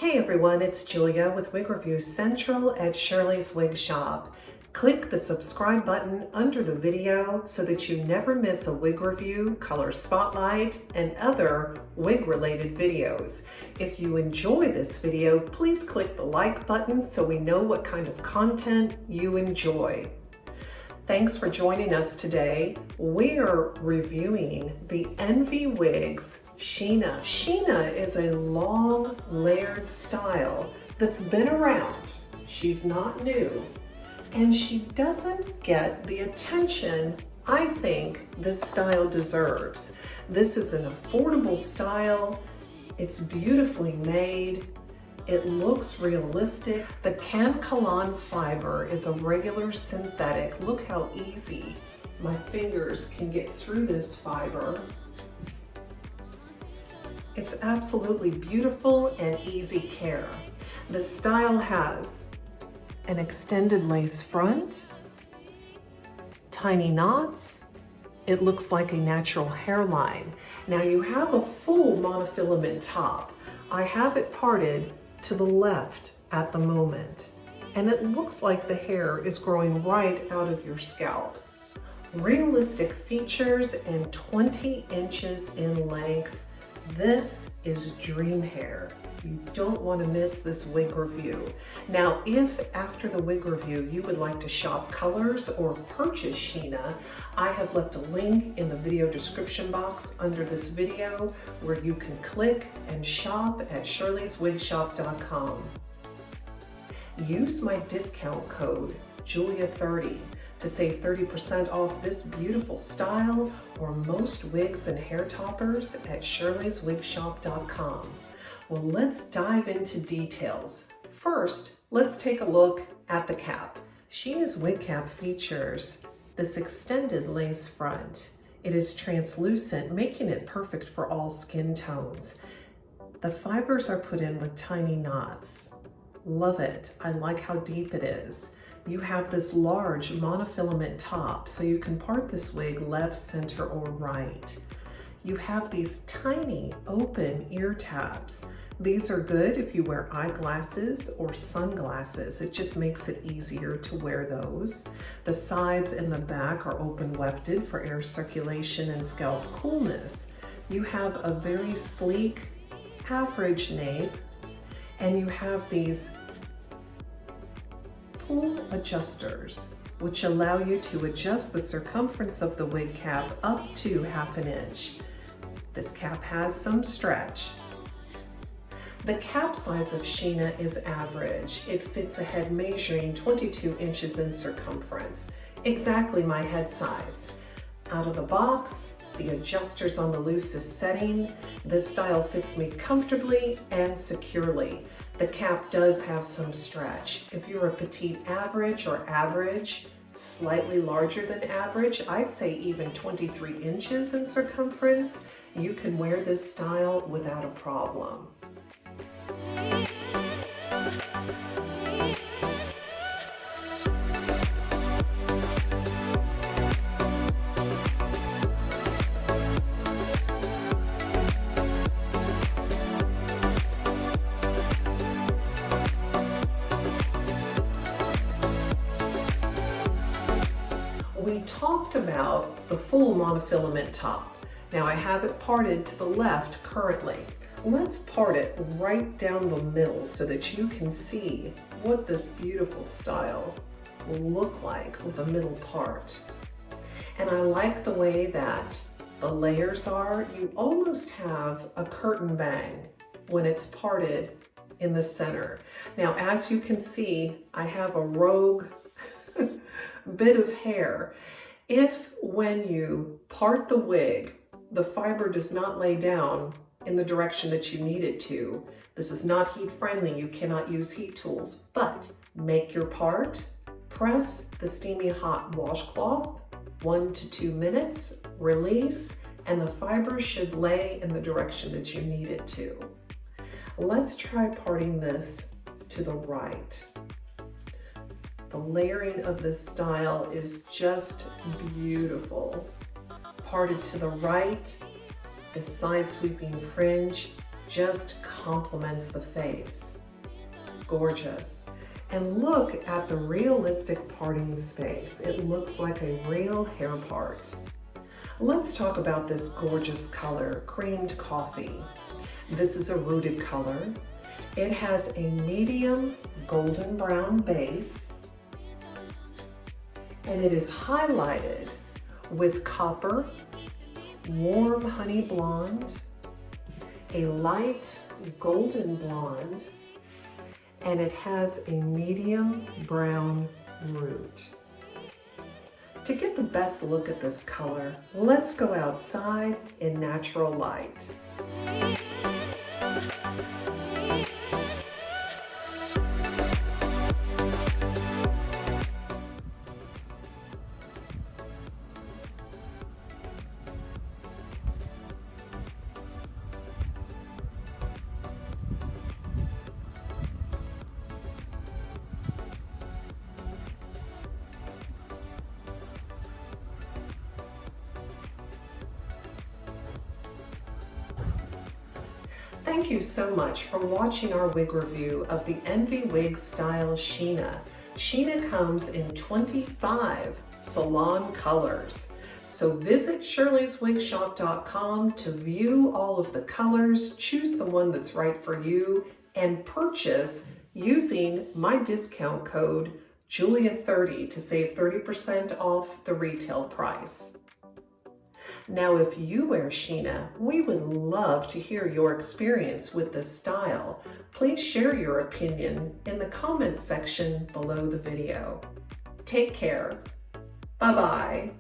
Hey everyone, it's Julia with Wig Review Central at Shirley's Wig Shop. Click the subscribe button under the video so that you never miss a wig review, color spotlight, and other wig-related videos. If you enjoy this video, please click the like button so we know what kind of content you enjoy. Thanks for joining us today. We are reviewing the Envy Wigs Sheena. Sheena is a long layered style that's been around. She's not new, and she doesn't get the attention I think this style deserves. This is an affordable style. It's beautifully made. It looks realistic. The Salon fiber is a regular synthetic. Look how easy my fingers can get through this fiber. It's absolutely beautiful and easy care. The style has an extended lace front, tiny knots. It looks like a natural hairline. Now you have a full monofilament top. I have it parted to the left at the moment, and it looks like the hair is growing right out of your scalp. Realistic features and 20 inches in length. This is dream hair. You don't want to miss this wig review. Now, if after the wig review you would like to shop colors or purchase Sheena, I have left a link in the video description box under this video where you can click and shop at shirleyswigshop.com. Use my discount code Julia30 to save 30% off this beautiful style or most wigs and hair toppers at shirleyswigshop.com. Well, let's dive into details. First, let's take a look at the cap. Sheena's wig cap features this extended lace front. It is translucent, making it perfect for all skin tones. The fibers are put in with tiny knots. Love it. I like how deep it is. You have this large monofilament top, so you can part this wig left, center, or right. You have these tiny open ear tabs. These are good if you wear eyeglasses or sunglasses. It just makes it easier to wear those. The sides and the back are open wefted for air circulation and scalp coolness. You have a very sleek, average nape, and you have these pull adjusters, which allow you to adjust the circumference of the wig cap up to ½ an inch. This cap has some stretch. The cap size of Sheena is average. It fits a head measuring 22 inches in circumference, exactly my head size. Out of the box, the adjuster's on the loosest setting. This style fits me comfortably and securely. The cap does have some stretch. If you're a petite average or average, slightly larger than average, I'd say even 23 inches in circumference, you can wear this style without a problem. We talked about the full monofilament top. Now I have it parted to the left currently. Let's part it right down the middle so that you can see what this beautiful style will look like with a middle part. And I like the way that the layers are. You almost have a curtain bang when it's parted in the center. Now, as you can see, I have a rogue bit of hair. If when you part the wig, the fiber does not lay down in the direction that you need it to, this is not heat friendly. You cannot use heat tools, but make your part, press the steamy hot washcloth 1 to 2 minutes, release, and the fiber should lay in the direction that you need it to. Let's try parting this to the right. The layering of this style is just beautiful. Parted to the right, the side sweeping fringe just complements the face. Gorgeous. And look at the realistic parting space. It looks like a real hair part. Let's talk about this gorgeous color, creamed coffee. This is a rooted color. It has a medium golden brown base, and it is highlighted with copper, warm honey blonde, a light golden blonde, and it has a medium brown root. To get the best look at this color, let's go outside in natural light. Thank you so much for watching our wig review of the Envy Wig Style Sheena. Sheena comes in 25 salon colors. So visit shirleyswigshop.com to view all of the colors, choose the one that's right for you, and purchase using my discount code Julia30 to save 30% off the retail price. Now, if you wear Sheena, we would love to hear your experience with this style. Please share your opinion in the comments section below the video. Take care. Bye-bye.